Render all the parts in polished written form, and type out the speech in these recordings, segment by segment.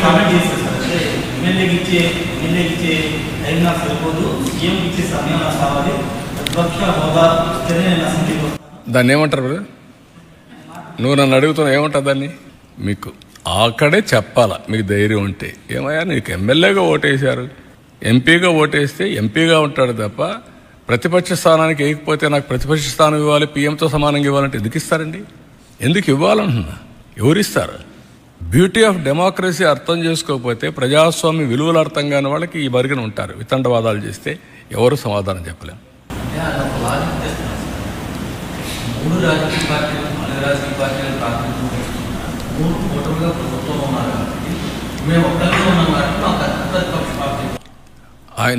Comment చేస్తారు sir, అంటే ఎమ్మెల్యేకి ఇచ్చే టైం నాకు సరిపోదు, సీఎంకి ఇచ్చే సమయం నాకు కావాలి, ప్రతిపక్ష హోదా ఇస్తేనే నేను అసెంబ్లీకి వస్తాను. దాన్ని ఏమంటారు? నువ్వు నన్ను అడుగుతున్నావు ఏమంటావు దాన్ని? మీకు అక్కడే చెప్పాలా మీకు ధైర్యం ఉంటే. ఏమయ్యా నీకు ఎమ్మెల్యేగా ఓటేశారు, ఎంపీగా ఓటేస్తే ఎంపీగా ఉంటాడు తప్ప ప్రతిపక్ష స్థానానికి వేయకపోతే నాకు ప్రతిపక్ష స్థానం ఇవ్వాలి, పీఎంతో సమానంగా ఇవ్వాలంటే ఎందుకు ఇస్తారండి? ఎందుకు ఇవ్వాలంటున్నా? ఎవరిస్తారు? బ్యూటీ ఆఫ్ డెమోక్రసీ అర్థం చేసుకోకపోతే, ప్రజాస్వామ్య విలువలు అర్థం కాని వాళ్ళకి ఈ మరిగిన ఉంటారు. వితండవాదాలు చేస్తే ఎవరు సమాధానం చెప్పలేము. మూడు రాజకీయ పార్టీలు, 4 రాజకీయ పార్టీలు ప్రాతినిధ్యం 3 కోట్లుగా ప్రభుత్వం ఉన్నారు కాబట్టి మేము ఒక్కరిగా ఉన్నాం కాబట్టి మాకు ప్రతిపక్ష పార్టీ.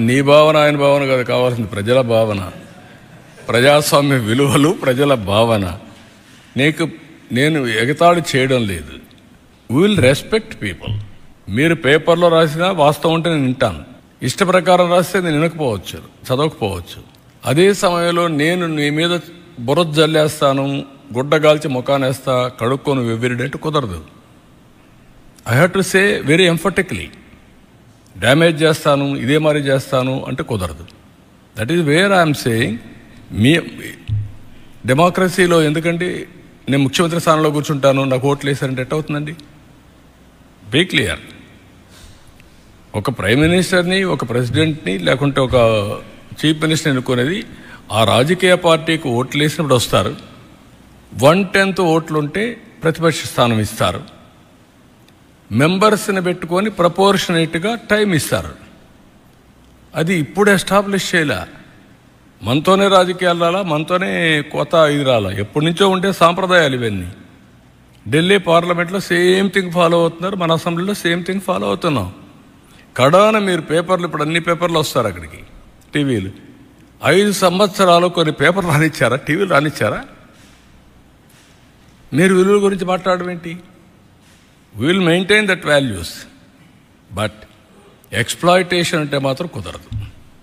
నీ భావన ఆయన భావన కాదు కావాల్సింది, ప్రజల భావన, ప్రజాస్వామ్య విలువలు, ప్రజల భావన. నేను ఎగతాళి చేయడం లేదు. Will respect people. మీరు పేపర్లో రాసినా వాస్తవం ఉంటే నేను వింటాను, ఇష్ట ప్రకారం రాస్తే నేను వినకపోవచ్చు, చదవకపోవచ్చు. అదే సమయంలో నేను నీ మీద బురద జల్లేస్తాను, గుడ్డగాల్చి ముఖానేస్తా, కడుక్కొని వెవ్విరిడేట్టు కుదరదు. I have to say very emphatically, damage చేస్తాను, ఇదే మరి చేస్తాను అంటే కుదరదు. That is where I'm saying. మీ డెమోక్రసీలో ఎందుకంటే నేను ముఖ్యమంత్రి స్థానంలో కూర్చుంటాను, నాకు ఓట్లు వేసారంటే ఎట్ అవుతుందండి? Be clear. ఒక ప్రైమ్ మినిస్టర్ని, ఒక ప్రెసిడెంట్ని, లేకుంటే ఒక చీఫ్ మినిస్టర్ని ఎన్నుకునేది ఆ రాజకీయ పార్టీకి ఓట్లు వేసినప్పుడు వస్తారు. 1/10 ఓట్లుంటే ప్రతిపక్ష స్థానం ఇస్తారు. మెంబర్స్ని పెట్టుకొని ప్రపోర్షనేట్గా టైం ఇస్తారు. అది ఇప్పుడు ఎస్టాబ్లిష్ చేయలే. మనతోనే రాజకీయాలు రాలా, మనతోనే కొత్త ఇది రాలా, ఎప్పటి నుంచో ఉంటే సాంప్రదాయాలు ఇవన్నీ. ఢిల్లీ పార్లమెంట్లో సేమ్ థింగ్ ఫాలో అవుతున్నారు, మన అసెంబ్లీలో సేమ్ థింగ్ ఫాలో అవుతున్నాం. కడాన మీరు పేపర్లు, ఇప్పుడు అన్ని పేపర్లు వస్తారు అక్కడికి, టీవీలు. 5 సంవత్సరాలు కొన్ని పేపర్లు రానిచ్చారా? టీవీలు రానిచ్చారా? మీరు విలువల గురించి మాట్లాడడం ఏంటి? Will maintain that values, but exploitation అంటే మాత్రం కుదరదు.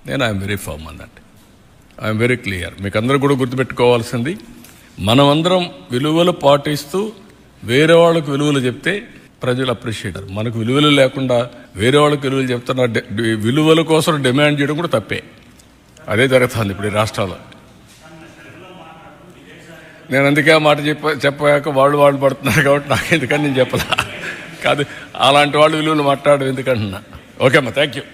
నేను I'm very firm on that. I'm very clear. మీకు అందరూ కూడా గుర్తుపెట్టుకోవాల్సింది, మనమందరం విలువలు పాటిస్తూ వేరే వాళ్ళకు విలువలు చెప్తే ప్రజలు అప్రిషియేటర్. మనకు విలువలు లేకుండా వేరే వాళ్ళకి విలువలు చెప్తున్న విలువల కోసం డిమాండ్ చేయడం కూడా తప్పే. అదే జరుగుతుంది ఇప్పుడు ఈ రాష్ట్రాల్లో. నేను అందుకే ఆ మాట చెప్పాక వాళ్ళు పడుతున్నారు కాబట్టి నాకు ఎందుకని నేను చెప్పలా. కాదు, అలాంటి వాళ్ళు విలువలు మాట్లాడడం ఎందుకంటున్నా. ఓకే అమ్మా, థ్యాంక్ యూ.